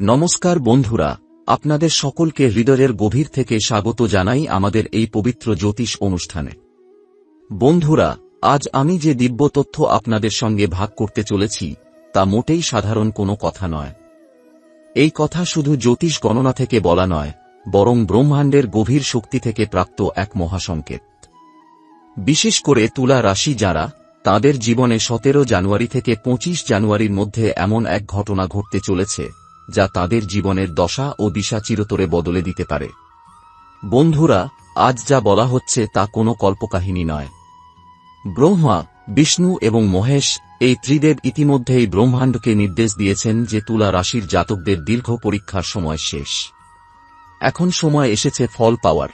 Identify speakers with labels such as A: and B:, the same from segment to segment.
A: নমস্কার বন্ধুরা, আপনাদের সকলকে হৃদয়ের গভীর থেকে স্বাগত জানাই আমাদের এই পবিত্র জ্যোতিষ অনুষ্ঠানে। বন্ধুরা, আজ আমি যে দিব্য তথ্য আপনাদের সঙ্গে ভাগ করতে চলেছি তা মোটেই সাধারণ কোনো কথা নয়। এই কথা শুধু জ্যোতিষ গণনা থেকে বলা নয়, বরং ব্রহ্মাণ্ডের গভীর শক্তি থেকে প্রাপ্ত এক মহাসংকেত। বিশেষ করে তুলা রাশি যারা, তাদের জীবনে 17 জানুয়ারি থেকে 25 জানুয়ারির মধ্যে এমন এক ঘটনা ঘটতে চলেছে যা তাদের জীবনের দশা ও দিশা চিরতরে বদলে দিতে পারে। বন্ধুরা, আজ যা বলা হচ্ছে তা কোনো কল্পকাহিনী নয়। ব্রহ্মা, বিষ্ণু এবং মহেশ এই ত্রিদেব ইতিমধ্যেই ব্রহ্মাণ্ডকে নির্দেশ দিয়েছেন যে তুলা রাশির জাতকদের দীর্ঘ পরীক্ষার সময় শেষ। এখন সময় এসেছে ফল পাওয়ার।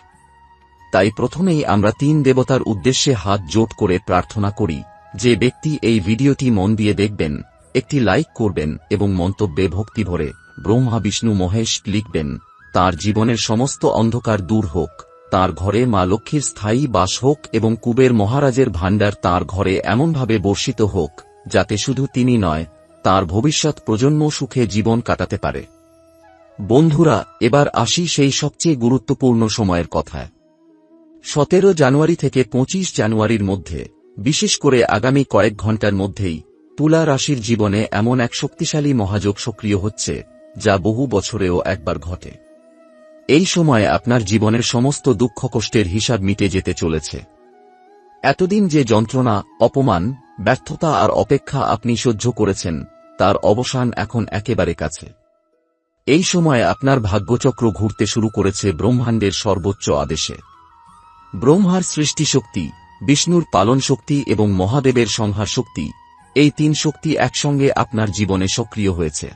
A: তাই প্রথমেই আমরা 3 দেবতার উদ্দেশ্যে হাত জোট করে প্রার্থনা করি। যে ব্যক্তি এই ভিডিওটি মন দিয়ে দেখবেন, একটি লাইক করবেন এবং মন্তব্যে ভক্তি ভরে ব্রহ্মা বিষ্ণু মহেশ লিখবেন। তার জীবনের সমস্ত অন্ধকার দূর হোক, তার ঘরে মা লক্ষ্মীর স্থায়ী বাস হোক এবং কুবের মহারাজের ভাণ্ডার তার ঘরে এমনভাবে বর্ষিত হোক যাতে শুধু তিনি নয়, তার ভবিষ্যৎ প্রজন্ম সুখে জীবন কাটাতে পারে। বন্ধুরা, এবার আসি সেই সবচেয়ে গুরুত্বপূর্ণ সময়ের কথায়। 17 জানুয়ারি থেকে 25 জানুয়ারির মধ্যে, বিশেষ করে আগামী কয়েক ঘণ্টার মধ্যেই তুলা রাশির জীবনে এমন এক শক্তিশালী মহাযোগ সক্রিয় হচ্ছে যা বহু বছরেও একবার ঘটে। এই সময়ে আপনার জীবনের সমস্ত দুঃখ কষ্টের হিসাব মিটে যেতে চলেছে। এতদিন যে যন্ত্রণা, অপমান, ব্যর্থতা আর অপেক্ষা আপনি সহ্য করেছেন তার অবসান এখন একেবারে কাছে। এই সময়ে আপনার ভাগ্যচক্র ঘুরতে শুরু করেছে ব্রহ্মাণ্ডের সর্বোচ্চ আদেশে। ব্রহ্মার সৃষ্টিশক্তি, বিষ্ণুর পালন শক্তি এবং মহাদেবের সংহার শক্তি, এই 3 শক্তি একসঙ্গে আপনার জীবনে সক্রিয় হয়েছে।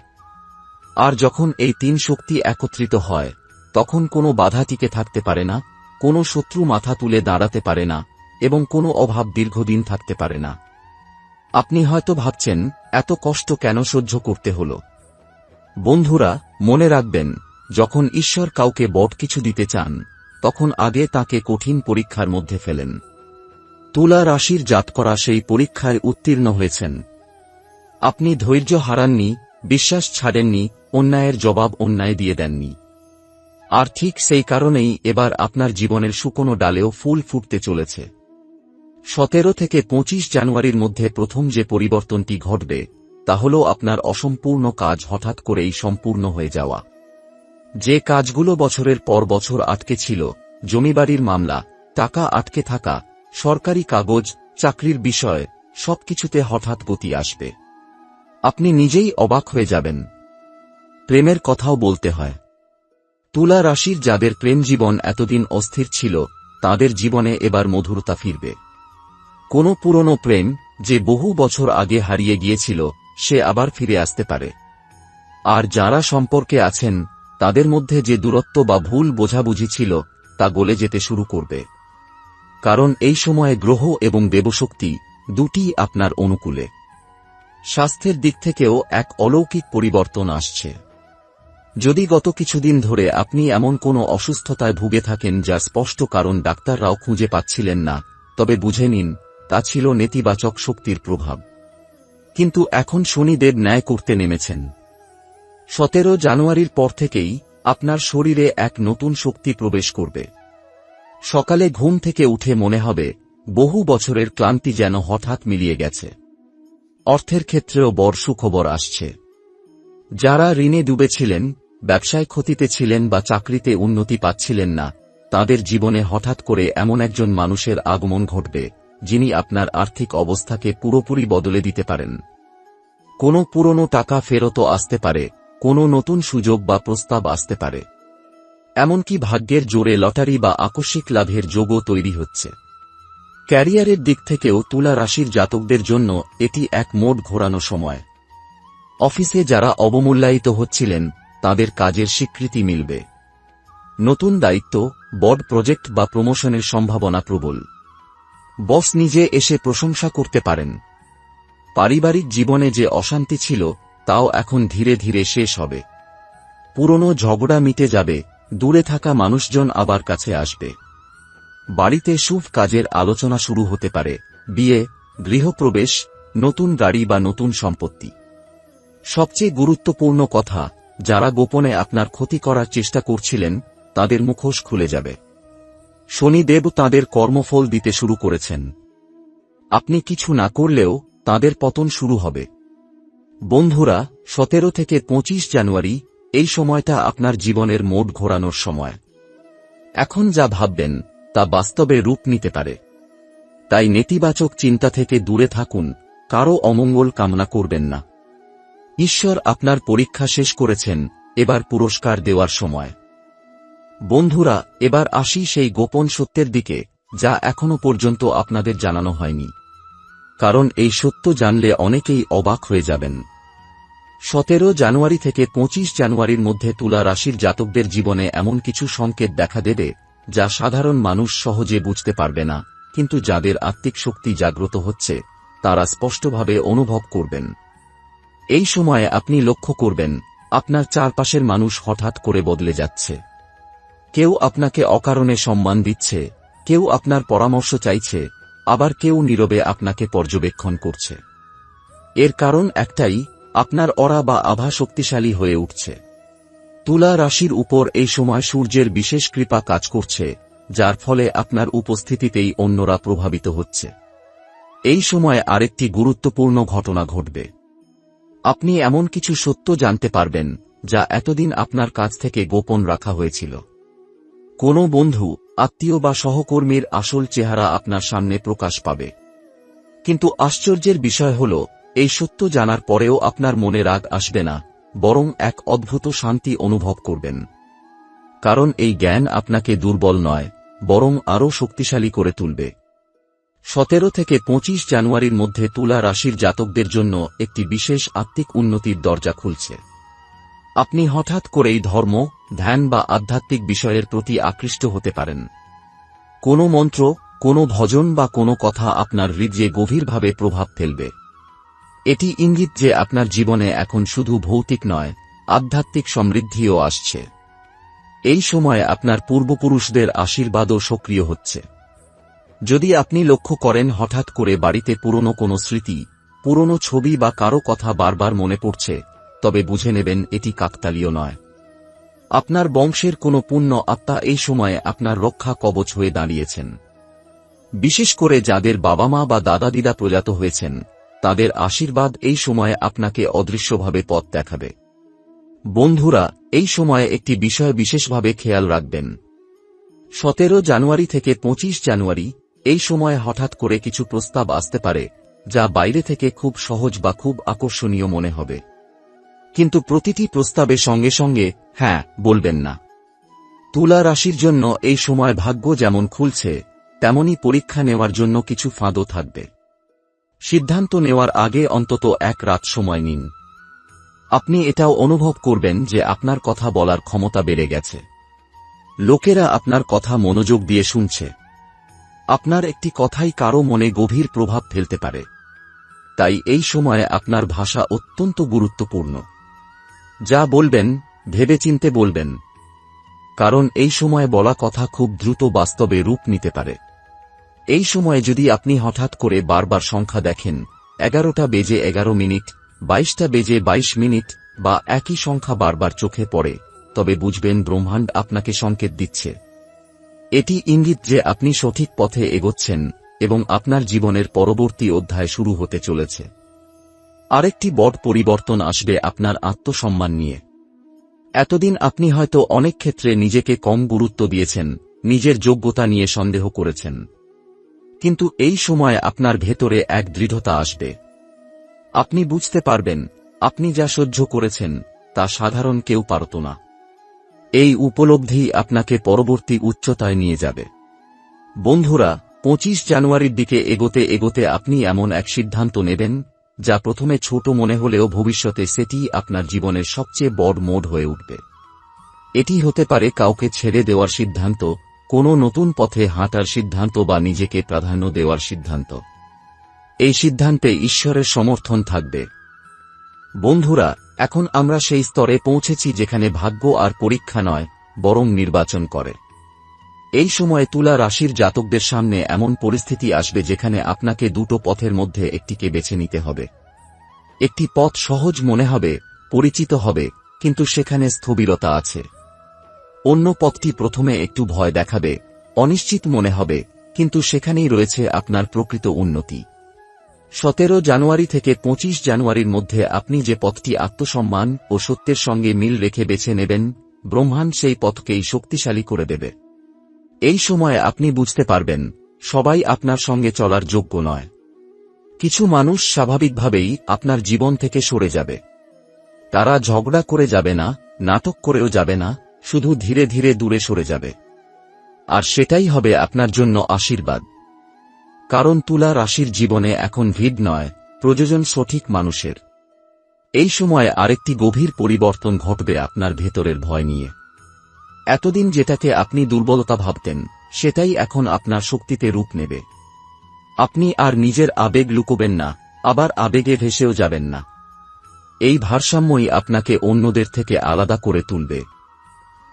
A: আর যখন এই 3 শক্তি একত্রিত হয়, তখন কোনো বাধা টিকে থাকতে পারে না, কোনো শত্রু মাথা তুলে দাঁড়াতে পারে না এবং কোনো অভাব দীর্ঘদিন থাকতে পারে না। আপনি হয়তো ভাবছেন, এত কষ্ট কেন সহ্য করতে হলো? বন্ধুরা, মনে রাখবেন, যখন ঈশ্বর কাউকে বড় কিছু দিতে চান, তখন আগে তাকে কঠিন পরীক্ষার মধ্যে ফেলেন। তুলা রাশির জাতকরা সেই পরীক্ষায় উত্তীর্ণ হয়েছেন। আপনি ধৈর্য হারাননি, বিশ্বাস ছাড়েননি, অন্যায়ের জবাব অন্যায় দিয়ে দেননি। আর ঠিক সেই কারণেই এবার আপনার জীবনের শুকনো ডালেও ফুল ফুটতে চলেছে। 17 থেকে 25 জানুয়ারির মধ্যে প্রথম যে পরিবর্তনটি ঘটবে তা হল আপনার অসম্পূর্ণ কাজ হঠাৎ করেই সম্পূর্ণ হয়ে যাওয়া। যে কাজগুলো বছরের পর বছর আটকে ছিল, জমিবাড়ির মামলা, টাকা আটকে থাকা, সরকারি কাগজ, চাকরির বিষয়, সবকিছুতে হঠাৎ গতি আসবে। আপনি নিজেই অবাক হয়ে যাবেন। প্রেমের কথাও বলতে হয়। তুলা রাশির যাদের প্রেম জীবন এতদিন অস্থির ছিল, তাদের জীবনে এবার মধুরতা ফিরবে। কোনো পুরনো প্রেম যে বহু বছর আগে হারিয়ে গিয়েছিল, সে আবার ফিরে আসতে পারে। আর যারা সম্পর্কে আছেন, তাদের মধ্যে যে দূরত্ব বা ভুল বোঝাবুঝি ছিল তা গলে যেতে শুরু করবে। কারণ এই সময়ে গ্রহ এবং দেবশক্তি দুটিই আপনার অনুকূলে। স্বাস্থ্যের দিক থেকেও এক অলৌকিক পরিবর্তন আসছে। যদি গত কিছুদিন ধরে আপনি এমন কোনো অসুস্থতায় ভুগে থাকেন যার স্পষ্ট কারণ ডাক্তাররাও খুঁজে পাচ্ছিলেন না, তবে বুঝে নিন, তা ছিল নেতিবাচক শক্তির প্রভাব। কিন্তু এখন শনিদেব ন্যায় করতে নেমেছেন। 17 জানুয়ারির পর থেকেই আপনার শরীরে এক নতুন শক্তি প্রবেশ করবে। সকালে ঘুম থেকে উঠে মনে হবে বহু বছরের ক্লান্তি যেন হঠাৎ মিলিয়ে গেছে। অর্থের ক্ষেত্রেও বড় সুখবর আসছে। যারা ঋণে ডুবেছিলেন, ব্যবসায় ক্ষতিতে ছিলেন বা চাকরিতে উন্নতি পাচ্ছিলেন না, তাদের জীবনে হঠাৎ করে এমন একজন মানুষের আগমন ঘটবে যিনি আপনার আর্থিক অবস্থাকে পুরোপুরি বদলে দিতে পারেন। কোনো পুরনো টাকা ফেরতও আসতে পারে, কোনো নতুন সুযোগ বা প্রস্তাব আসতে পারে। এমনকি ভাগ্যের জোরে লটারি বা আকস্মিক লাভের যোগও তৈরি হচ্ছে। ক্যারিয়ারের দিক থেকেও তুলা রাশির জাতকদের জন্য এটি এক মোড় ঘোরানো সময়। অফিসে যারা অবমূল্যায়িত হচ্ছিলেন, তাদের কাজের স্বীকৃতি মিলবে। নতুন দায়িত্ব, বড় প্রজেক্ট বা প্রমোশনের সম্ভাবনা প্রবল। বস নিজে এসে প্রশংসা করতে পারেন। পারিবারিক জীবনে যে অশান্তি ছিল, তাও এখন ধীরে ধীরে শেষ হবে। পুরনো ঝগড়া মিটে যাবে, দূরে থাকা মানুষজন আবার কাছে আসবে। বাড়িতে শুভ কাজের আলোচনা শুরু হতে পারে, বিয়ে, গৃহপ্রবেশ, নতুন গাড়ি বা নতুন সম্পত্তি। সবচেয়ে গুরুত্বপূর্ণ কথা, যারা গোপনে আপনার ক্ষতি করার চেষ্টা করছিলেন তাদের মুখোশ খুলে যাবে। শনিদেব তাদের কর্মফল দিতে শুরু করেছেন। আপনি কিছু না করলেও তাদের পতন শুরু হবে। বন্ধুরা, 17 থেকে 25 জানুয়ারি এই সময়টা আপনার জীবনের মোড় ঘোরানোর সময়। এখন যা ভাববেন তা বাস্তবে রূপ নিতে পারে। তাই নেতিবাচক চিন্তা থেকে দূরে থাকুন, কারো অমঙ্গল কামনা করবেন না। ঈশ্বর আপনার পরীক্ষা শেষ করেছেন, এবার পুরস্কার দেওয়ার সময়। বন্ধুরা, এবার আসি সেই গোপন সত্যের দিকে যা এখনো পর্যন্ত আপনাদের জানানো হয়নি, কারণ এই সত্য জানলে অনেকেই অবাক হয়ে যাবেন। 17 জানুয়ারি থেকে 25 জানুয়ারির মধ্যে তুলা রাশির জাতকদের জীবনে এমন কিছু সংকেত দেখা দেবে যা সাধারণ মানুষ সহজে বুঝতে পারবে না, কিন্তু যাদের আত্মিক শক্তি জাগ্রত হচ্ছে তারা স্পষ্টভাবে অনুভব করবেন। এই সময়ে আপনি লক্ষ্য করবেন আপনার চারপাশের মানুষ হঠাৎ করে বদলে যাচ্ছে। কেউ আপনাকে অকারণে সম্মান দিচ্ছে, কেউ আপনার পরামর্শ চাইছে, আবার কেউ নীরবে আপনাকে পর্যবেক্ষণ করছে। এর কারণ একটাই, আপনার অরা বা আভা শক্তিশালী হয়ে উঠছে। তুলা রাশির উপর এই সময় সূর্যের বিশেষ কৃপা কাজ করছে, যার ফলে আপনার উপস্থিতিতেই অন্যরা প্রভাবিত হচ্ছে। এই সময় আরেকটি গুরুত্বপূর্ণ ঘটনা ঘটবে। আপনি এমন কিছু সত্য জানতে পারবেন যা এতদিন আপনার কাছ থেকে গোপন রাখা হয়েছিল। কোনো বন্ধু, আত্মীয় বা সহকর্মীর আসল চেহারা আপনার সামনে প্রকাশ পাবে। কিন্তু আশ্চর্যের বিষয় হল, এই সত্য জানার পরেও আপনার মনে রাগ আসবে না, বরং এক অদ্ভুত শান্তি অনুভব করবেন। কারণ এই জ্ঞান আপনাকে দুর্বল নয়, বরং আরও শক্তিশালী করে তুলবে। 17 থেকে 25 জানুয়ারির মধ্যে তুলা রাশির জাতকদের জন্য একটি বিশেষ আত্মিক উন্নতির দরজা খুলছে। আপনি হঠাৎ করেই ধর্ম, ধ্যান বা আধ্যাত্মিক বিষয়ের প্রতি আকৃষ্ট হতে পারেন। কোনো মন্ত্র, কোনো ভজন বা কোনো কথা আপনার হৃদয়ে গভীরভাবে প্রভাব ফেলবে। এটি ইঙ্গিত যে আপনার জীবনে এখন শুধু ভৌতিক নয়, আধ্যাত্মিক সমৃদ্ধিও আসছে। এই সময়ে আপনার পূর্বপুরুষদের আশীর্বাদও সক্রিয় হচ্ছে। যদি আপনি লক্ষ্য করেন হঠাৎ করে বাড়িতে পুরনো কোনো স্মৃতি, পুরনো ছবি বা কারো কথা বারবার মনে পড়ছে, তবে বুঝে নেবেন এটি কাকতালীয় নয়। আপনার বংশের কোনো পুণ্য আত্মা এই সময়ে আপনার রক্ষা কবচ হয়ে দাঁড়িয়েছেন। বিশেষ করে যাদের বাবা মা বা দাদা দিদা প্রয়াত হয়েছেন, তাদের আশীর্বাদ এই সময়ে আপনাকে অদৃশ্যভাবে পথ দেখাবে। বন্ধুরা, এই সময়ে একটি বিষয় বিশেষভাবে খেয়াল রাখবেন। 17 জানুয়ারি থেকে 25 জানুয়ারি এই সময়ে হঠাৎ করে কিছু প্রস্তাব আসতে পারে যা বাইরে থেকে খুব সহজ বা খুব আকর্ষণীয় মনে হবে। কিন্তু প্রতিটি প্রস্তাবে সঙ্গে সঙ্গে হ্যাঁ বলবেন না। তুলা রাশির জন্য এই সময় ভাগ্য যেমন খুলছে, তেমনি পরীক্ষা নেওয়ার জন্য কিছু ফাঁদও থাকবে। সিদ্ধান্ত নেওয়ার আগে অন্তত এক রাত সময় নিন। আপনি এটাও অনুভব করবেন যে আপনার কথা বলার ক্ষমতা বেড়ে গেছে। লোকেরা আপনার কথা মনোযোগ দিয়ে শুনছে। আপনার একটি কথাই কারো মনে গভীর প্রভাব ফেলতে পারে। তাই এই সময়ে আপনার ভাষা অত্যন্ত গুরুত্বপূর্ণ। যা বলবেন, ভেবেচিন্তে বলবেন। কারণ এই সময়ে বলা কথা খুব দ্রুত বাস্তবে রূপ নিতে পারে। এই সময়ে যদি আপনি হঠাৎ করে বারবার সংখ্যা দেখেন, 11টা বেজে 11 মিনিট, 22টা বেজে 22 মিনিট বা একই সংখ্যা বারবার চোখে পড়ে, তবে বুঝবেন ব্রহ্মাণ্ড আপনাকে সংকেত দিচ্ছে। এটি ইঙ্গিত যে আপনি সঠিক পথে এগোচ্ছেন এবং আপনার জীবনের পরবর্তী অধ্যায় শুরু হতে চলেছে। আরেকটি বড় পরিবর্তন আসবে আপনার আত্মসম্মান নিয়ে। এতদিন আপনি হয়তো অনেক ক্ষেত্রে নিজেকে কম গুরুত্ব দিয়েছেন, নিজের যোগ্যতা নিয়ে সন্দেহ করেছেন। কিন্তু এই সময় আপনার ভেতরে এক দৃঢ়তা আসবে। আপনি বুঝতে পারবেন আপনি যা সহ্য করেছেন তা সাধারণ কেউ পারত না। এই উপলব্ধি আপনাকে পরবর্তী উচ্চতায় নিয়ে যাবে। বন্ধুরা, 25 জানুয়ারির দিকে এগোতে এগোতে আপনি এমন এক সিদ্ধান্ত নেবেন যা প্রথমে ছোট মনে হলেও ভবিষ্যতে সেটি আপনার জীবনের সবচেয়ে বড় মোড় হয়ে উঠবে। এটি হতে পারে কাউকে ছেড়ে দেওয়ার সিদ্ধান্ত, কোনো নতুন পথে হাঁটার সিদ্ধান্ত বা নিজেকে প্রাধান্য দেওয়ার সিদ্ধান্ত। এই সিদ্ধান্তে ঈশ্বরের সমর্থন থাকবে। বন্ধুরা, এখন আমরা সেই স্তরে পৌঁছেছি যেখানে ভাগ্য আর পরীক্ষা নয়, বরং নির্বাচন করে। এই সময়ে তুলা রাশির জাতকদের সামনে এমন পরিস্থিতি আসবে যেখানে আপনাকে দুটো পথের মধ্যে একটিকে বেছে নিতে হবে। একটি পথ সহজ মনে হবে, পরিচিত হবে, কিন্তু সেখানে স্থবিরতা আছে। অন্য পথটি প্রথমে একটু ভয় দেখাবে, অনিশ্চিত মনে হবে, কিন্তু সেখানেই রয়েছে আপনার প্রকৃত উন্নতি। 17 জানুয়ারি থেকে 25 জানুয়ারির মধ্যে আপনি যে পথটি আত্মসম্মান ও সত্যের সঙ্গে মিল রেখে বেছে নেবেন, ব্রহ্মাণ্ড সেই পথকেই শক্তিশালী করে দেবে। এই সময়ে আপনি বুঝতে পারবেন, সবাই আপনার সঙ্গে চলার যোগ্য নয়। কিছু মানুষ স্বাভাবিকভাবেই আপনার জীবন থেকে সরে যাবে। তারা ঝগড়া করে যাবে না, নাটক করেও যাবে না, শুধু ধীরে ধীরে দূরে সরে যাবে। আর সেটাই হবে আপনার জন্য আশীর্বাদ। কারণ তুলা রাশির জীবনে এখন ভিড় নয়, প্রয়োজন সঠিক মানুষের। এই সময়ে আরেকটি গভীর পরিবর্তন ঘটবে আপনার ভেতরের ভয় নিয়ে। এতদিন যেটাকে আপনি দুর্বলতা ভাবতেন, সেটাই এখন আপনার শক্তিতে রূপ নেবে। আপনি আর নিজের আবেগ লুকোবেন না, আবার আবেগে ভেসেও যাবেন না। এই ভারসাম্যই আপনাকে অন্যদের থেকে আলাদা করে তুলবে।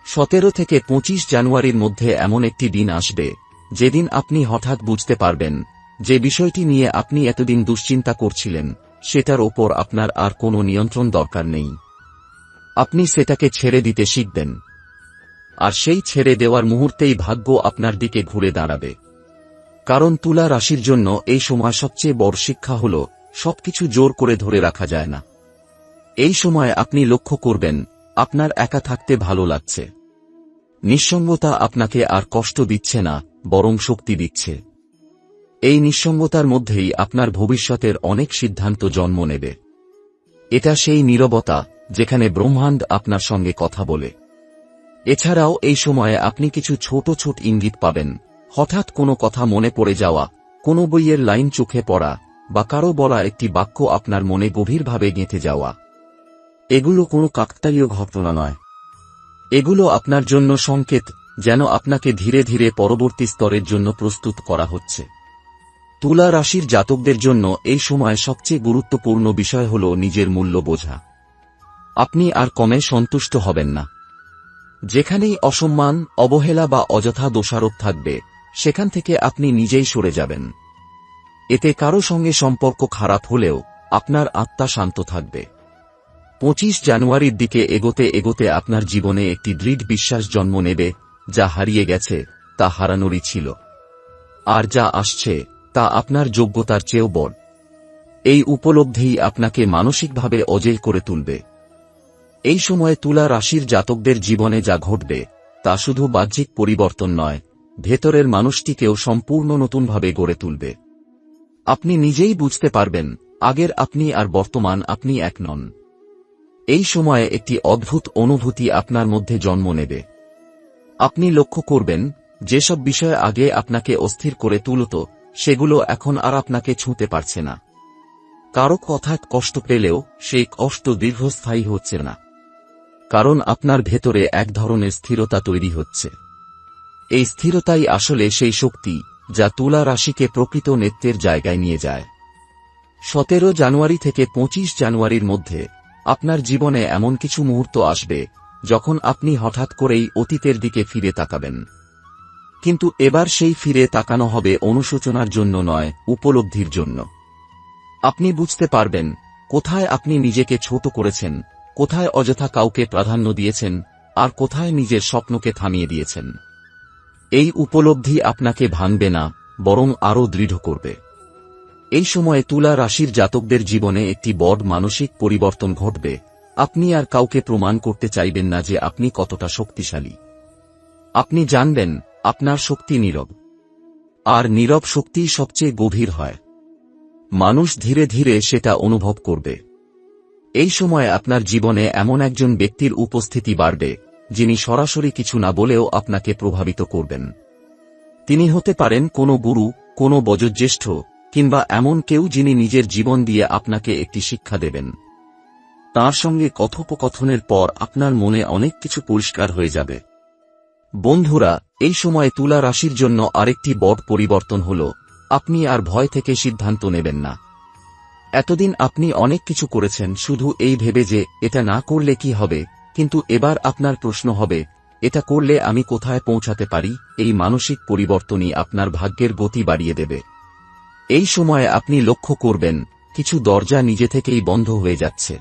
A: 17 থেকে 25 জানুয়ারির মধ্যে এমন একটি দিন আসবে, যেদিন আপনি হঠাৎ বুঝতে পারবেন, যে বিষয়টি নিয়ে আপনি এতদিন দুশ্চিন্তা করছিলেন, সেটার ওপর আপনার আর কোনো নিয়ন্ত্রণ দরকার নেই। আপনি সেটাকে ছেড়ে দিতে শিখবেন। আর সেই ছেড়ে দেওয়ার মুহূর্তেই ভাগ্য আপনার দিকে ঘুরে দাঁড়াবে। কারণ তুলা রাশির জন্য এই সময় সবচেয়ে বড় শিক্ষা হল, সবকিছু জোর করে ধরে রাখা যায় না। এই সময় আপনি লক্ষ্য করবেন, আপনার একা থাকতে ভালো লাগছে। নিঃসঙ্গতা আপনাকে আর কষ্ট দিচ্ছে না, বরং শক্তি দিচ্ছে। এই নিঃসঙ্গতার মধ্যেই আপনার ভবিষ্যতের অনেক সিদ্ধান্ত জন্ম নেবে। এটা সেই নীরবতা, যেখানে ব্রহ্মাণ্ড আপনার সঙ্গে কথা বলে। এছাড়াও এই সময়ে আপনি কিছু ছোট ছোট ইঙ্গিত পাবেন, হঠাৎ কোনো কথা মনে পড়ে যাওয়া, কোনো বইয়ের লাইন চোখে পড়া, বা কারো বলা একটি বাক্য আপনার মনে গভীরভাবে গেঁথে যাওয়া। এগুলো কোনো কাকতালীয় ঘটনা নয়। এগুলো আপনার জন্য সংকেত, যেন আপনাকে ধীরে ধীরে পরবর্তী স্তরের জন্য প্রস্তুত করা হচ্ছে। তুলা রাশির জাতকদের জন্য এই সময় সবচেয়ে গুরুত্বপূর্ণ বিষয় হল নিজের মূল্য বোঝা। আপনি আর কমে সন্তুষ্ট হবেন না। যেখানেই অসম্মান, অবহেলা বা অযথা দোষারোপ থাকবে, সেখান থেকে আপনি নিজেই সরে যাবেন। এতে কারো সঙ্গে সম্পর্ক খারাপ হলেও আপনার আত্মা শান্ত থাকবে। 25 জানুয়ারির দিকে এগোতে এগোতে আপনার জীবনে একটি দৃঢ় বিশ্বাস জন্ম নেবে, যা হারিয়ে গেছে তা হারানোরই ছিল, আর যা আসছে তা আপনার যোগ্যতার চেয়েও বড়। এই উপলব্ধিই আপনাকে মানসিকভাবে অজেয় করে তুলবে। এই সময়ে তুলা রাশির জাতকদের জীবনে যা ঘটবে, তা শুধু বাহ্যিক পরিবর্তন নয়, ভেতরের মানুষটিকেও সম্পূর্ণ নতুনভাবে গড়ে তুলবে। আপনি নিজেই বুঝতে পারবেন, আগের আপনি আর বর্তমান আপনি এক নন। এই সময়ে একটি অদ্ভুত অনুভূতি আপনার মধ্যে জন্ম নেবে। আপনি লক্ষ্য করবেন, যেসব বিষয় আগে আপনাকে অস্থির করে তুলত, সেগুলো এখন আর আপনাকে ছুঁতে পারছে না। কারো কথায় কষ্ট পেলেও সেই কষ্ট দীর্ঘস্থায়ী হচ্ছে না, কারণ আপনার ভেতরে এক ধরনের স্থিরতা তৈরি হচ্ছে। এই স্থিরতাই আসলে সেই শক্তি, যা তুলা রাশিকে প্রকৃত নেতৃত্বের জায়গায় নিয়ে যায়। 17 জানুয়ারি থেকে 25 জানুয়ারির মধ্যে আপনার জীবনে এমন কিছু মুহূর্ত আসবে, যখন আপনি হঠাৎ করেই অতীতের দিকে ফিরে তাকাবেন। কিন্তু এবার সেই ফিরে তাকানো হবে অনুশোচনার জন্য নয়, উপলব্ধির জন্য। আপনি বুঝতে পারবেন, কোথায় আপনি নিজেকে ছোট করেছেন, কোথায় অযথা কাউকে প্রাধান্য দিয়েছেন, আর কোথায় নিজের স্বপ্নকে থামিয়ে দিয়েছেন। এই উপলব্ধি আপনাকে ভাঙবে না, বরং আরও দৃঢ় করবে। এই সময়ে তুলা রাশির জাতকদের জীবনে একটি বড় মানসিক পরিবর্তন ঘটবে। আপনি আর কাউকে প্রমাণ করতে চাইবেন না যে আপনি কতটা শক্তিশালী। আপনি জানবেন, আপনার শক্তি নীরব। আর নীরব শক্তি সবচেয়ে গভীর হয়। মানুষ ধীরে ধীরে সেটা অনুভব করবে। এই সময় আপনার জীবনে এমন একজন ব্যক্তির উপস্থিতি বাড়বে, যিনি সরাসরি কিছু না বলেও আপনাকে প্রভাবিত করবেন। তিনি হতে পারেন কোনো গুরু, কোনো বয়োজ্যেষ্ঠ, কিংবা এমন কেউ যিনি নিজের জীবন দিয়ে আপনাকে একটি শিক্ষা দেবেন। তাঁর সঙ্গে কথোপকথনের পর আপনার মনে অনেক কিছু পরিষ্কার হয়ে যাবে। বন্ধুরা, এই সময় তুলা রাশির জন্য আরেকটি বড় পরিবর্তন হল, আপনি আর ভয় থেকে সিদ্ধান্ত নেবেন না। এতদিন আপনি অনেক কিছু করেছেন শুধু এই ভেবে যে এটা না করলে কি হবে, কিন্তু এবার আপনার প্রশ্ন হবে, এটা করলে আমি কোথায় পৌঁছাতে পারি। এই মানসিক পরিবর্তনই আপনার ভাগ্যের গতি বাড়িয়ে দেবে। এই সময়ে আপনি লক্ষ্য করবেন, কিছু দরজা নিজে থেকেই বন্ধ হয়ে যাচ্ছে।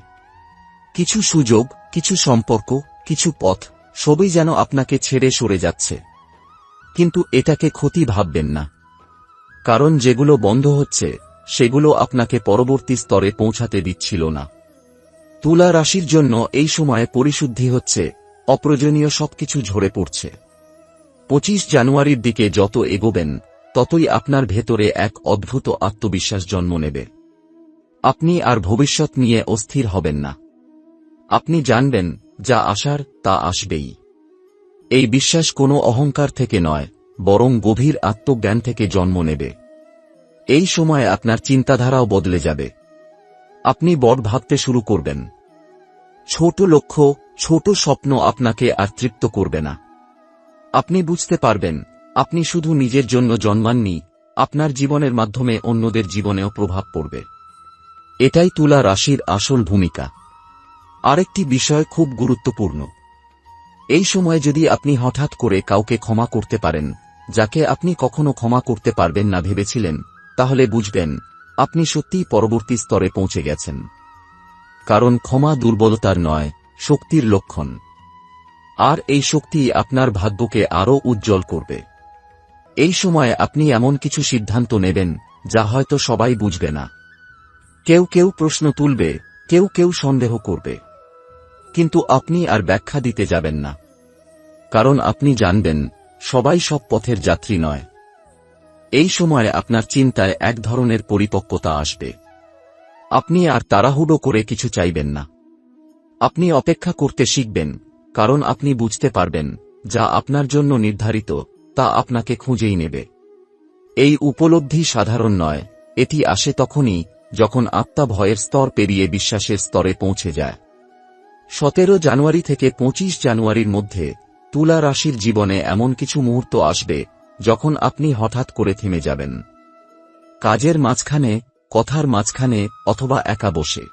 A: কিছু সুযোগ, কিছু সম্পর্ক, কিছু পথ, সবই যেন আপনাকে ছেড়ে সরে যাচ্ছে। কিন্তু এটাকে ক্ষতি ভাববেন না, কারণ যেগুলো বন্ধ হচ্ছে সেগুলো আপনাকে পরবর্তী স্তরে পৌঁছাতে দিচ্ছিল না। তুলা রাশির জন্য এই সময়ে পরিশুদ্ধি হচ্ছে, অপ্রয়োজনীয় সবকিছু ঝরে পড়ছে। 25 জানুয়ারির দিকে যত এগোবেন ততই আপনার ভেতরে এক অদ্ভুত আত্মবিশ্বাস জন্ম নেবে। আপনি আর ভবিষ্যৎ নিয়ে অস্থির হবেন না। আপনি জানবেন যা আসার তা আসবেই। এই বিশ্বাস কোনো অহংকার থেকে নয়, বরং গভীর আত্মজ্ঞান থেকে জন্ম নেবে। এই সময়ে আপনার চিন্তাধারাও বদলে যাবে। আপনি বড় ভাবতে শুরু করবেন। ছোট লক্ষ্য, ছোট স্বপ্ন আপনাকে আর তৃপ্ত করবে না। আপনি বুঝতে পারবেন আপনি শুধু নিজের জন্য জন্মাননি, আপনার জীবনের মাধ্যমে অন্যদের জীবনেও প্রভাব পড়বে। এটাই তুলা রাশির আসল ভূমিকা। আরেকটি বিষয় খুব গুরুত্বপূর্ণ। এই সময় যদি আপনি হঠাৎ করে কাউকে ক্ষমা করতে পারেন, যাকে আপনি কখনো ক্ষমা করতে পারবেন না ভেবেছিলেন, তাহলে বুঝবেন আপনি সত্যিই পরবর্তী স্তরে পৌঁছে গেছেন। কারণ ক্ষমা দুর্বলতার নয়, শক্তির লক্ষণ। আর এই শক্তি আপনার ভাগ্যকে আরও উজ্জ্বল করবে। এই সময়ে আপনি এমন কিছু সিদ্ধান্ত নেবেন যা হয়তো সবাই বুঝবে না। কেউ কেউ প্রশ্ন তুলবে, কেউ কেউ সন্দেহ করবে, কিন্তু আপনি আর ব্যাখ্যা দিতে যাবেন না। কারণ আপনি জানবেন সবাই সব পথের যাত্রী নয়। এই সময়ে আপনার চিন্তায় এক ধরনের পরিপক্কতা আসবে। আপনি আর তাড়াহুড়ো করে কিছু চাইবেন না। আপনি অপেক্ষা করতে শিখবেন, কারণ আপনি বুঝতে পারবেন যা আপনার জন্য নির্ধারিত তা আপনাকে খুঁজেই নেবে। এই উপলব্ধি সাধারণ নয়, এটি আসে তখনই যখন আত্মা ভয়ের স্তর পেরিয়ে বিশ্বাসের স্তরে পৌঁছে যায়। 17 জানুয়ারি থেকে 25 জানুয়ারির মধ্যে তুলা রাশির জীবনে এমন কিছু মুহূর্ত আসবে যখন আপনি হঠাৎ করে থেমে যাবেন। কাজের মাঝখানে, কথার মাঝখানে, অথবা একা বসে।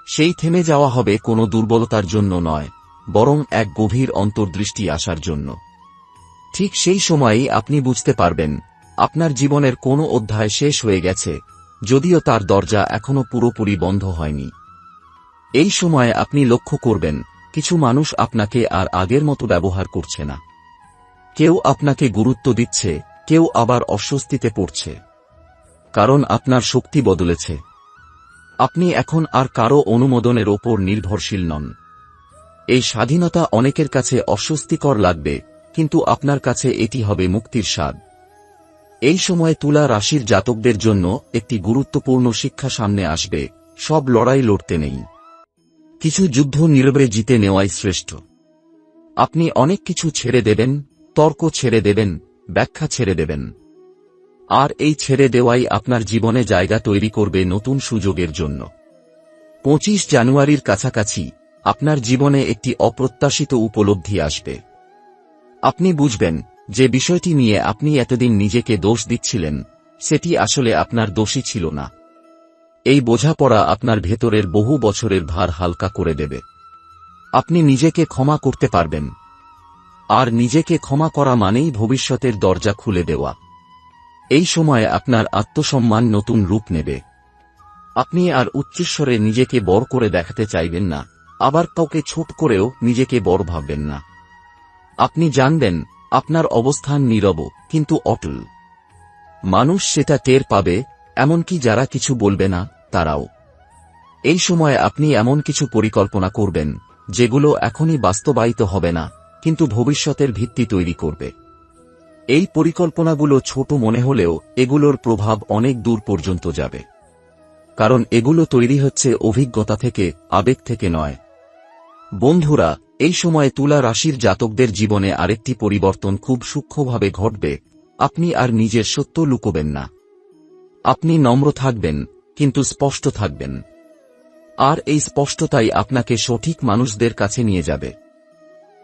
A: সেই থেমে যাওয়া হবে কোনো দুর্বলতার জন্য নয়, বরং এক গভীর অন্তর্দৃষ্টি আসার জন্য। ঠিক সেই সময়েই আপনি বুঝতে পারবেন আপনার জীবনের কোনো অধ্যায় শেষ হয়ে গেছে, যদিও তার দরজা এখনো পুরোপুরি বন্ধ হয়নি। এই সময়ে আপনি লক্ষ্য করবেন কিছু মানুষ আপনাকে আর আগের মতো ব্যবহার করছে না। কেউ আপনাকে গুরুত্ব দিচ্ছে, কেউ আবার অস্বস্তিতে পড়ছে। কারণ আপনার শক্তি বদলেছে। আপনি এখন আর কারো অনুমোদনের ওপর নির্ভরশীল নন। এই স্বাধীনতা অনেকের কাছে অস্বস্তিকর লাগবে, কিন্তু আপনার কাছে এটি হবে মুক্তির স্বাদ। এই সময় তুলা রাশির জাতকদের জন্য একটি গুরুত্বপূর্ণ শিক্ষা সামনে আসবে। সব লড়াই লড়তে নেই। কিছু যুদ্ধ নীরবে জিতে নেওয়াই শ্রেষ্ঠ। আপনি অনেক কিছু ছেড়ে দেবেন, তর্ক ছেড়ে দেবেন, ব্যাখ্যা ছেড়ে দেবেন। আর এই ছেড়ে দেওয়াই আপনার জীবনে জায়গা তৈরি করবে নতুন সুযোগের জন্য। 25 জানুয়ারির কাছাকাছি আপনার জীবনে একটি অপ্রত্যাশিত উপলব্ধি আসবে। আপনি বুঝবেন যে বিষয়টি নিয়ে আপনি এতদিন নিজেকে দোষ দিচ্ছিলেন, সেটি আসলে আপনার দোষই ছিল না। এই বোঝাপড়া আপনার ভেতরের বহু বছরের ভার হালকা করে দেবে। আপনি নিজেকে ক্ষমা করতে পারবেন। আর নিজেকে ক্ষমা করা মানেই ভবিষ্যতের দরজা খুলে দেওয়া। এই সময়ে আপনার আত্মসম্মান নতুন রূপ নেবে। আপনি আর উচ্চস্বরে নিজেকে বড় করে দেখাতে চাইবেন না, আবার কাউকে ছোট করেও নিজেকে বড় ভাববেন না। আপনি জানবেন আপনার অবস্থান নীরব কিন্তু অটল। মানুষ সেটা টের পাবে, এমনকি যারা কিছু বলবে না তারাও। এই সময়ে আপনি এমন কিছু পরিকল্পনা করবেন যেগুলো এখনই বাস্তবায়িত হবে না, কিন্তু ভবিষ্যতের ভিত্তি তৈরি করবে। এই পরিকল্পনাগুলো ছোট মনে হলেও এগুলোর প্রভাব অনেক দূর পর্যন্ত যাবে। কারণ এগুলো তৈরি হচ্ছে অভিজ্ঞতা থেকে, আবেগ থেকে নয়। বন্ধুরা, এই সময়ে তুলা রাশির জাতকদের জীবনে আরেকটি পরিবর্তন খুব সূক্ষ্মভাবে ঘটবে। আপনি আর নিজের সত্য লুকোবেন না। আপনি নম্র থাকবেন, কিন্তু স্পষ্ট থাকবেন। আর এই স্পষ্টতাই আপনাকে সঠিক মানুষদের কাছে নিয়ে যাবে।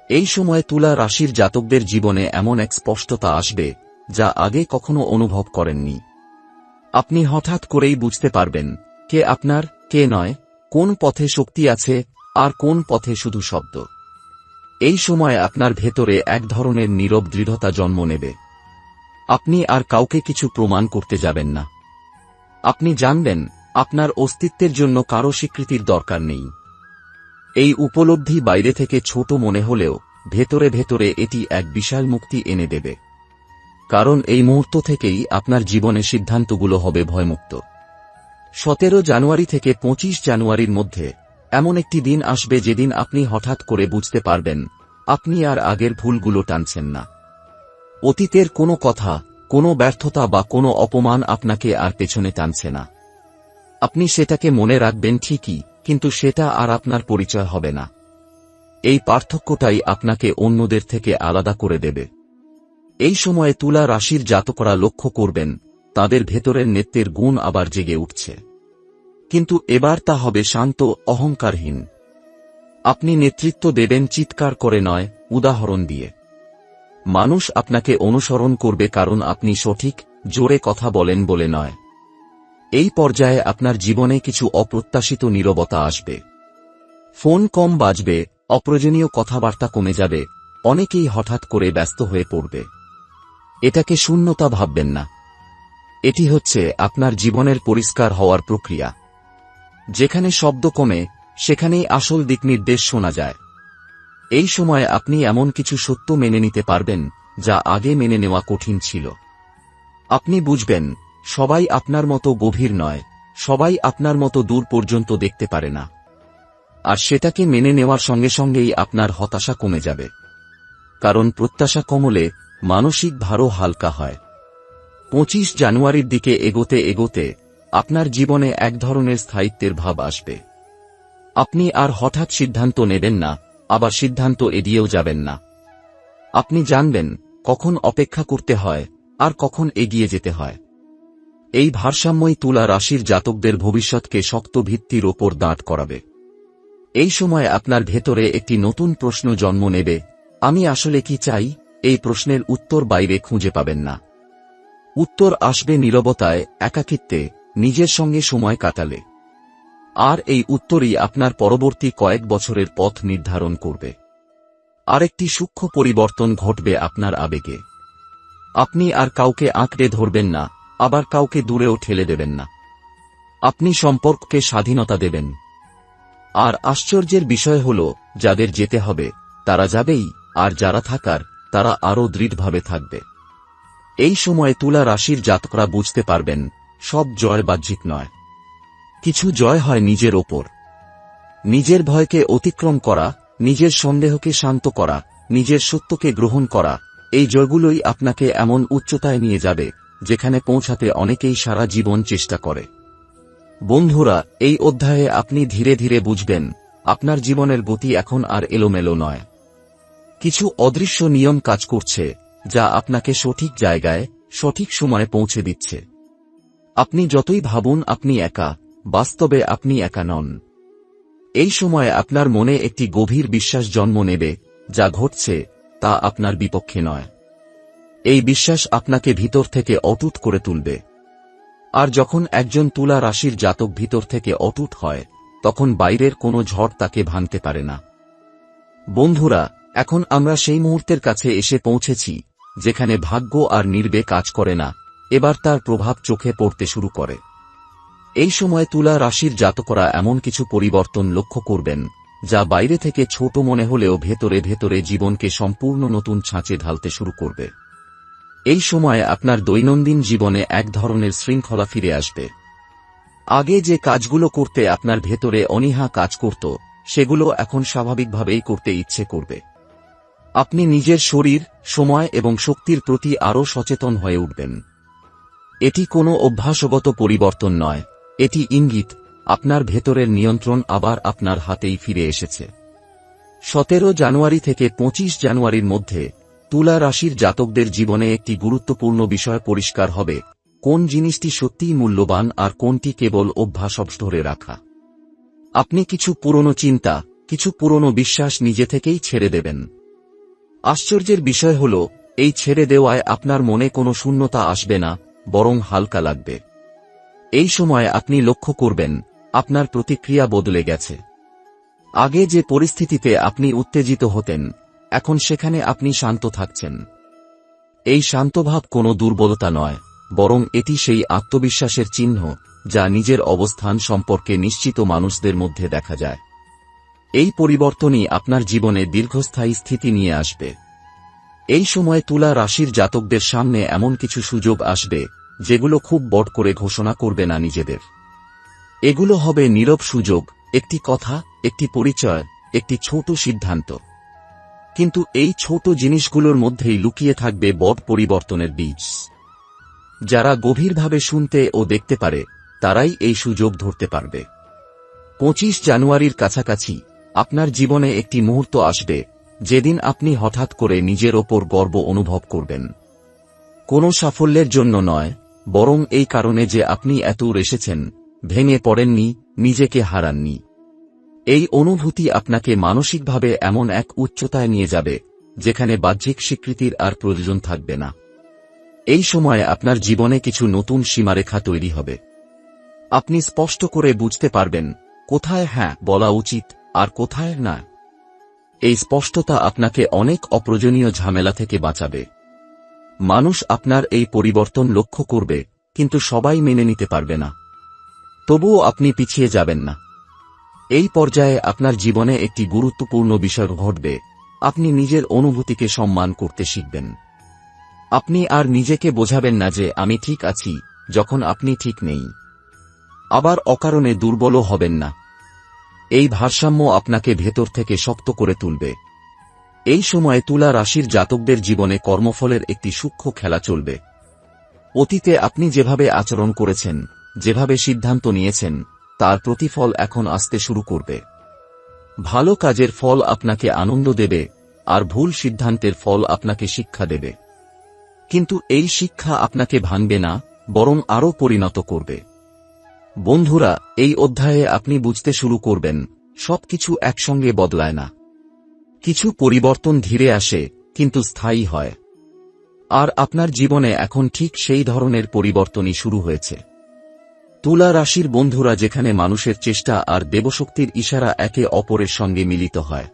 A: এই সময়ে তুলা রাশির জাতকদের জীবনে এমন এক স্পষ্টতা আসবে যা আগে কখনো অনুভব করেননি। আপনি হঠাৎ করেই বুঝতে পারবেন কে আপনার, কে নয়, কোন পথে শক্তি আছে আর কোন পথে শুধু শব্দ। এই সময় আপনার ভেতরে এক ধরনের নীরব দৃঢ়তা জন্ম নেবে। আপনি আর কাউকে কিছু প্রমাণ করতে যাবেন না। আপনি জানবেন আপনার অস্তিত্বের জন্য কারো স্বীকৃতির দরকার নেই। এই উপলব্ধি বাইরে থেকে ছোট মনে হলেও ভেতরে ভেতরে এটি এক বিশাল মুক্তি এনে দেবে। কারণ এই মুহূর্ত থেকেই আপনার জীবনে সিদ্ধান্তগুলো হবে ভয়মুক্ত। 17 জানুয়ারি থেকে 25 জানুয়ারির মধ্যে এমন একটি দিন আসবে যেদিন আপনি হঠাৎ করে বুঝতে পারবেন আপনি আর আগের ভুলগুলো টানছেন না। অতীতের কোনো কথা, কোনো ব্যর্থতা বা কোনো অপমান আপনাকে আর পেছনে টানছে না। আপনি সেটাকে মনে রাখবেন ঠিকই, কিন্তু সেটা আর আপনার পরিচয় হবে না। এই পার্থক্যটাই আপনাকে অন্যদের থেকে আলাদা করে দেবে। এই সময়ে তুলা রাশির জাতকরা লক্ষ্য করবেন তাদের ভেতরের নেতৃত্বের গুণ আবার জেগে উঠছে। কিন্তু এবার তা হবে শান্ত, অহংকারহীন। আপনি নেতৃত্ব দেবেন চিৎকার করে নয়, উদাহরণ দিয়ে। মানুষ আপনাকে অনুসরণ করবে কারণ আপনি সঠিক, জোরে কথা বলেন বলে নয়। এই পর্যায়ে আপনার জীবনে কিছু অপ্রত্যাশিত নীরবতা আসবে। ফোন কম বাজবে, অপ্রয়োজনীয় কথাবার্তা কমে যাবে, অনেকেই হঠাৎ করে ব্যস্ত হয়ে পড়বে। এটাকে শূন্যতা ভাববেন না। এটি হচ্ছে আপনার জীবনের পরিষ্কার হওয়ার প্রক্রিয়া। যেখানে শব্দ কমে, সেখানেই আসল দিকনির্দেশ শোনা যায়। এই সময়ে আপনি এমন কিছু সত্য মেনে নিতে পারবেন যা আগে মেনে নেওয়া কঠিন ছিল। আপনি বুঝবেন সবাই আপনার মতো গভীর নয়, সবাই আপনার মতো দূর পর্যন্ত দেখতে পারে না। আর সেটাকে মেনে নেওয়ার সঙ্গে সঙ্গেই আপনার হতাশা কমে যাবে। কারণ প্রত্যাশা কমলে মানসিক ভারও হালকা হয়। 25 জানুয়ারির দিকে এগোতে এগোতে আপনার জীবনে এক ধরনের স্থায়িত্বের ভাব আসবে। আপনি আর হঠাৎ সিদ্ধান্ত নেবেন না, আবার সিদ্ধান্ত এড়িয়েও যাবেন না। আপনি জানবেন কখন অপেক্ষা করতে হয় আর কখন এগিয়ে যেতে হয়। এই ভারসাম্যই তুলা রাশির জাতকদের ভবিষ্যৎকে শক্ত ভিত্তির ওপর দাঁড় করাবে। এই সময় আপনার ভেতরে একটি নতুন প্রশ্ন জন্ম নেবে, আমি আসলে কি চাই? এই প্রশ্নের উত্তর বাইরে খুঁজে পাবেন না। উত্তর আসবে নীরবতায়, একাকিত্বে, নিজের সঙ্গে সময় কাটালে। আর এই উত্তরই আপনার পরবর্তী কয়েক বছরের পথ নির্ধারণ করবে। আরেকটি সূক্ষ্ম পরিবর্তন ঘটবে আপনার আবেগে। আপনি আর কাউকে আঁকড়ে ধরবেন না, আবার কাউকে দূরেও ঠেলে দেবেন না। আপনি সম্পর্ককে স্বাধীনতা দেবেন। আর আশ্চর্যের বিষয় হল, যাদের যেতে হবে তারা যাবেই, আর যারা থাকার তারা আরও দৃঢ়ভাবে থাকবে। এই সময়ে তুলা রাশির জাতকরা বুঝতে পারবেন সব জয় বাহ্যিক নয়। কিছু জয় হয় নিজের ওপর। নিজের ভয়কে অতিক্রম করা, নিজের সন্দেহকে শান্ত করা, নিজের সত্যকে গ্রহণ করা, এই জয়গুলোই আপনাকে এমন উচ্চতায় নিয়ে যাবে যেখানে পৌঁছাতে অনেকেই সারা জীবন চেষ্টা করে। বন্ধুরা, এই অধ্যায়ে আপনি ধীরে ধীরে বুঝবেন আপনার জীবনের গতি এখন আর এলোমেলো নয়। কিছু অদৃশ্য নিয়ম কাজ করছে যা আপনাকে সঠিক জায়গায় সঠিক সময়ে পৌঁছে দিচ্ছে। আপনি যতই ভাবুন আপনি একা, বাস্তবে আপনি একা নন। এই সময়ে আপনার মনে একটি গভীর বিশ্বাস জন্ম নেবে, যা ঘটছে তা আপনার বিপক্ষে নয়। এই বিশ্বাস আপনাকে ভিতর থেকে অটুট করে তুলবে। আর যখন একজন তুলা রাশির জাতক ভিতর থেকে অটুট হয়, তখন বাইরের কোনো ঝড় তাকে ভাঙতে পারে না। বন্ধুরা, এখন আমরা সেই মুহূর্তের কাছে এসে পৌঁছেছি যেখানে ভাগ্য আর নির্বে কাজ করে না, এবার তার প্রভাব চোখে পড়তে শুরু করে। এই সময় তুলা রাশির জাতকরা এমন কিছু পরিবর্তন লক্ষ্য করবেন যা বাইরে থেকে ছোট মনে হলেও ভেতরে ভেতরে জীবনকে সম্পূর্ণ নতুন ছাঁচে ঢালতে শুরু করবে। এই সময়ে আপনার দৈনন্দিন জীবনে এক ধরনের শৃঙ্খলা ফিরে আসবে। আগে যে কাজগুলো করতে আপনার ভেতরে অনীহা কাজ করত, সেগুলো এখন স্বাভাবিকভাবেই করতে ইচ্ছে করবে। আপনি নিজের শরীর, সময় এবং শক্তির প্রতি আরও সচেতন হয়ে উঠবেন। এটি কোনো অভ্যাসগত পরিবর্তন নয়, এটি ইঙ্গিত আপনার ভেতরের নিয়ন্ত্রণ আবার আপনার হাতেই ফিরে এসেছে। 17 জানুয়ারি থেকে 25 জানুয়ারির মধ্যে তুলা রাশির জাতকদের জীবনে একটি গুরুত্বপূর্ণ বিষয় পরিষ্কার হবে, কোন জিনিসটি সত্যিই মূল্যবান আর কোনটি কেবল অভ্যাস ধরে রাখা। আপনি কিছু পুরনো চিন্তা, কিছু পুরনো বিশ্বাস নিজে থেকেই ছেড়ে দেবেন। আশ্চর্যের বিষয় হল, এই ছেড়ে দেওয়ায় আপনার মনে কোনো শূন্যতা আসবে না, বরং হালকা লাগবে। এই সময় আপনি লক্ষ্য করবেন আপনার প্রতিক্রিয়া বদলে গেছে। আগে যে পরিস্থিতিতে আপনি উত্তেজিত হতেন, এখন সেখানে আপনি শান্ত থাকছেন। এই শান্তভাব কোনো দুর্বলতা নয়, বরং এটি সেই আত্মবিশ্বাসের চিহ্ন যা নিজের অবস্থান সম্পর্কে নিশ্চিত মানুষদের মধ্যে দেখা যায়। এই পরিবর্তনই আপনার জীবনে দীর্ঘস্থায়ী স্থিতি নিয়ে আসবে। এই সময় তুলা রাশির জাতকদের সামনে এমন কিছু সুযোগ আসবে যেগুলো খুব বড় করে ঘোষণা করবে না নিজেদের। এগুলো হবে নীরব সুযোগ, একটি কথা, একটি পরিচয়, একটি ছোট সিদ্ধান্ত। কিন্তু এই ছোট জিনিসগুলোর মধ্যেই লুকিয়ে থাকবে বড় পরিবর্তনের বীজ। যারা গভীরভাবে শুনতে ও দেখতে পারে তারাই এই সুযোগ ধরতে পারবে। 25 জানুয়ারির কাছাকাছি আপনার জীবনে একটি মুহূর্ত আসবে যেদিন আপনি হঠাৎ করে নিজের ওপর গর্ব অনুভব করবেন। কোনো সাফল্যের জন্য নয়, বরং এই কারণে যে আপনি এত এসেছেন, ভেঙে পড়েননি, নিজেকে হারাননি। এই অনুভূতি আপনাকে মানসিকভাবে এমন এক উচ্চতায় নিয়ে যাবে যেখানে বাহ্যিক স্বীকৃতির আর প্রয়োজন থাকবে না। এই সময়ে আপনার জীবনে কিছু নতুন সীমারেখা তৈরি হবে। আপনি স্পষ্ট করে বুঝতে পারবেন কোথায় হ্যাঁ বলা উচিত আর কোথায় না। এই স্পষ্টতা আপনাকে অনেক অপ্রয়োজনীয় ঝামেলা থেকে বাঁচাবে। মানুষ আপনার এই পরিবর্তন লক্ষ্য করবে, কিন্তু সবাই মেনে নিতে পারবে না। তবুও আপনি পিছিয়ে যাবেন না। এই পর্যায়ে আপনার জীবনে একটি গুরুত্বপূর্ণ বিষয় ঘটবে, আপনি নিজের অনুভূতিকে সম্মান করতে শিখবেন। আপনি আর নিজেকে বোঝাবেন না যে আমি ঠিক আছি যখন আপনি ঠিক নেই। আবার অকারণে দুর্বলও হবেন না। এই ভারসাম্য আপনাকে ভেতর থেকে শক্ত করে তুলবে। এই সময়ে তুলা রাশির জাতকদের জীবনে কর্মফলের একটি সূক্ষ্ম খেলা চলবে। অতীতে আপনি যেভাবে আচরণ করেছেন, যেভাবে সিদ্ধান্ত নিয়েছেন, তার প্রতিফল এখন আসতে শুরু করবে। ভালো কাজের ফল আপনাকে আনন্দ দেবে, আর ভুল সিদ্ধান্তের ফল আপনাকে শিক্ষা দেবে। কিন্তু এই শিক্ষা আপনাকে ভাঙবে না, বরং আরও পরিণত করবে। বন্ধুরা, এই অধ্যায়ে আপনি বুঝতে শুরু করবেন সবকিছু একসঙ্গে বদলায় না। কিছু পরিবর্তন ধীরে আসে, কিন্তু স্থায়ী হয়। আর আপনার জীবনে এখন ঠিক সেই ধরনের পরিবর্তনই শুরু হয়েছে। তুলা রাশির বন্ধুরা, যেখানে মানুষের চেষ্টা আর দেবশক্তির ইশারা একে অপরের সঙ্গে মিলিত হয়।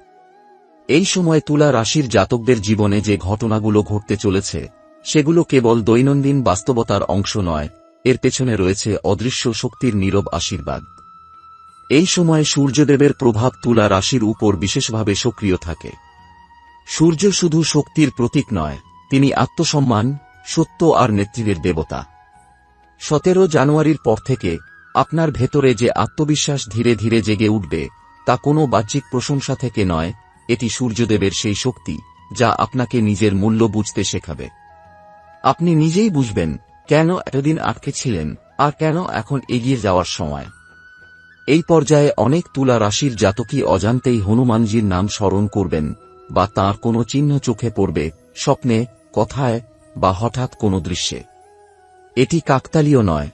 A: এই সময় তুলা রাশির জাতকদের জীবনে যে ঘটনাগুলো ঘটতে চলেছে সেগুলো কেবল দৈনন্দিন বাস্তবতার অংশ নয়, এর পেছনে রয়েছে অদৃশ্য শক্তির নীরব আশীর্বাদ। এই সময় সূর্যদেবের প্রভাব তুলা রাশির উপর বিশেষভাবে সক্রিয় থাকে। সূর্য শুধু শক্তির প্রতীক নয়, তিনি আত্মসম্মান, সত্য আর নেতৃত্বের দেবতা। 17 জানুয়ারির পর থেকে আপনার ভেতরে যে আত্মবিশ্বাস ধীরে ধীরে জেগে উঠবে, তা কোনো বাহ্যিক প্রশংসা থেকে নয়, এটি সূর্যদেবের সেই শক্তি যা আপনাকে নিজের মূল্য বুঝতে শেখাবে। আপনি নিজেই বুঝবেন কেন এতদিন আটকে ছিলেন আর কেন এখন এগিয়ে যাওয়ার সময়। এই পর্যায়ে অনেক তুলা রাশির জাতকই অজান্তেই হনুমানজির নাম স্মরণ করবেন, বা তাঁর কোনো চিহ্ন চোখে পড়বে, স্বপ্নে, কথায় বা হঠাৎ কোনো দৃশ্যে। এটি কাকতালীয় নয়।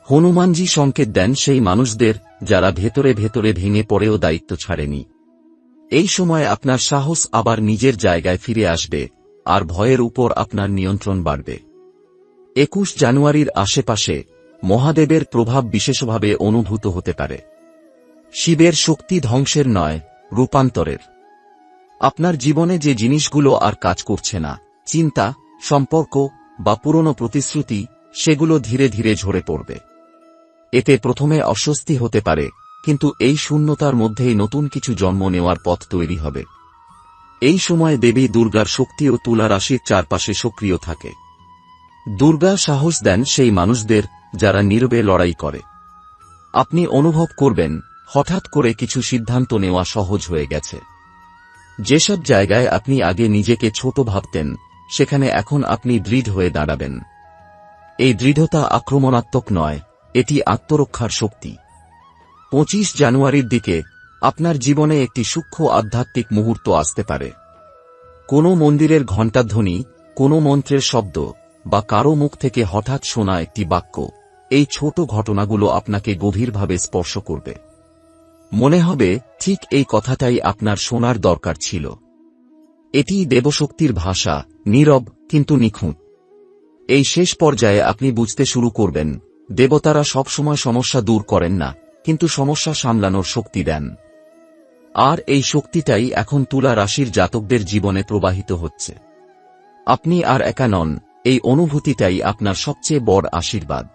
A: হনুমানজি সংকেত দেন সেই মানুষদের যারা ভেতরে ভেতরে ভেঙে পড়েও দায়িত্ব ছাড়েনি। এই সময় আপনার সাহস আবার নিজের জায়গায় ফিরে আসবে, আর ভয়ের উপর আপনার নিয়ন্ত্রণ বাড়বে। 21 জানুয়ারির আশেপাশে মহাদেবের প্রভাব বিশেষভাবে অনুভূত হতে পারে। শিবের শক্তি ধ্বংসের নয়, রূপান্তরের। আপনার জীবনে যে জিনিসগুলো আর কাজ করছে না, চিন্তা, সম্পর্ক বা পুরনো প্রতিশ্রুতি, সেগুলো ধীরে ধীরে ঝরে পড়বে। এতে প্রথমে অস্বস্তি হতে পারে, কিন্তু এই শূন্যতার মধ্যেই নতুন কিছু জন্ম নেওয়ার পথ তৈরি হবে। এই সময় দেবী দুর্গার শক্তিও তুলা রাশির চারপাশে সক্রিয় থাকে। দুর্গা সাহস দেন সেই মানুষদের যারা নীরবে লড়াই করে। আপনি অনুভব করবেন হঠাৎ করে কিছু সিদ্ধান্ত নেওয়া সহজ হয়ে গেছে। যেসব জায়গায় আপনি আগে নিজেকে ছোট ভাবতেন, সেখানে এখন আপনি দৃঢ় হয়ে দাঁড়াবেন। এই দৃঢ়তা আক্রমণাত্মক নয়, এটি আত্মরক্ষার শক্তি। 25 জানুয়ারির দিকে আপনার জীবনে একটি সূক্ষ্ম আধ্যাত্মিক মুহূর্ত আসতে পারে। কোনো মন্দিরের ঘণ্টাধ্বনি, কোনো মন্ত্রের শব্দ বা কারো মুখ থেকে হঠাৎ শোনা একটি বাক্য, এই ছোট ঘটনাগুলো আপনাকে গভীরভাবে স্পর্শ করবে। মনে হবে ঠিক এই কথাটাই আপনার শোনার দরকার ছিল। এটি দেবশক্তির ভাষা, নীরব কিন্তু নিখুঁত। এই শেষ পর্যায়ে আপনি বুঝতে শুরু করবেন, দেবতারা সবসময় সমস্যা দূর করেন না, কিন্তু সমস্যা সামলানোর শক্তি দেন। আর এই শক্তিটাই এখন তুলা রাশির জাতকদের জীবনে প্রবাহিত হচ্ছে। আপনি আর একা নন, এই অনুভূতিটাই আপনার সবচেয়ে বড় আশীর্বাদ।